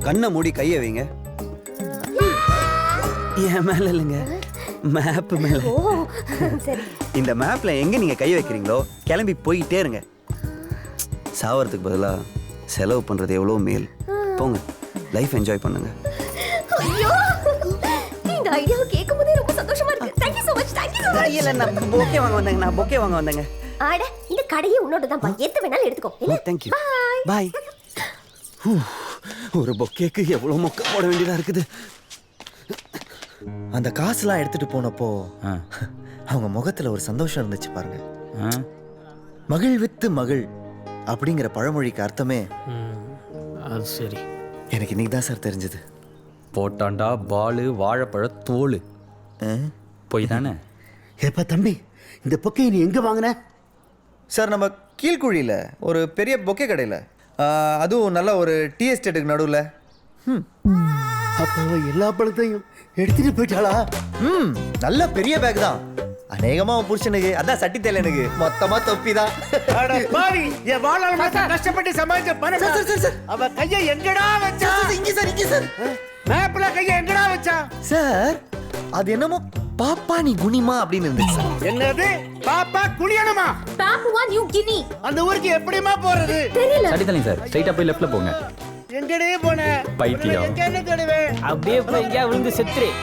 கண்ணை மூடி கையை வைங்க. என் மேல இல்லைங்க, மேப் மேல. ஓ சரி. இந்த மேப்ல எங்க நீங்க கை வைக்கிறீங்களோ கிளம்பி போயிட்டே இருங்க. சாவறதுக்கு பதிலா செலவு பண்றது எவ்வளோ மேல். போங்க, லைஃப் என்ஜாய் பண்ணுங்க. ஐயோ இந்த ஐடியாவை கேட்கும்போதே ரொம்ப சந்தோஷமா இருக்கு. Thank you so much. Thank you so much. இல்ல, நான் பொக்கே வாங்க வந்தேங்க. ஆட இந்த கடையே உன்னோட தான் பா. எது வேணாலும் எடுத்துக்கோ. என்ன? Thank you. பாய். ஒரு பொக்கேக்கு எவ்வளவு மொக்க போட வேண்டியதா இருக்குது. அந்த காசுலாம் எடுத்துட்டு போனப்போ அவங்க முகத்துல ஒரு சந்தோஷம் இருந்துச்சு பாருங்க. மகிழ் வித்து மகிழ் அப்படிங்கிற பழமொழிக்கு அர்த்தமே அது சரி. எனக்கு இன்னைக்கு தான் சார் தெரிஞ்சது. போட்டாண்டா பாலு வாழைப்பழ தோல் போய் தானே. ஏப்பா தம்பி, இந்த பொக்கையை நீ எங்க வாங்கின? சார் நம்ம கீழ்குழியில் ஒரு பெரிய பொக்கே கடையில், அதுவும் நல்ல ஒரு டீ எஸ்டேட்டுக்கு நடுவில். அப்போ எல்லா பழத்தையும் எடுத்துட்டு போயிட்டாளா? நல்ல பெரிய பேக் தான். அநேகமா உன் புருஷனுக்கு அதான் சட்டி தேலனுக்கு மொத்தமா தொப்பி தான். என் வாழ்நாள் மாசம் கஷ்டப்பட்டு சமாளிச்ச பணம் அவ கையை எங்கடா வச்சா? இங்க சார், இங்க சார். மேப்ல கையை எங்கடா வச்சா? சார் அது என்னமோ பாப்பா நீ குனிமா அப்படின்னு இருந்துச்சு சார். என்னது பாப்பா குளியணுமா? Papua new Guinea. அந்த ஊருக்கு எப்படிமா போறது? தெரியல. சரி தானே சார், ஸ்ட்ரைட்டா போய் லெஃப்ட்ல போங்க. எங்கடே போன பைத்தியம். எங்க என்ன தேடுவேன்? அப்படியே போய் எங்கேயா விழுந்து செத்துரு.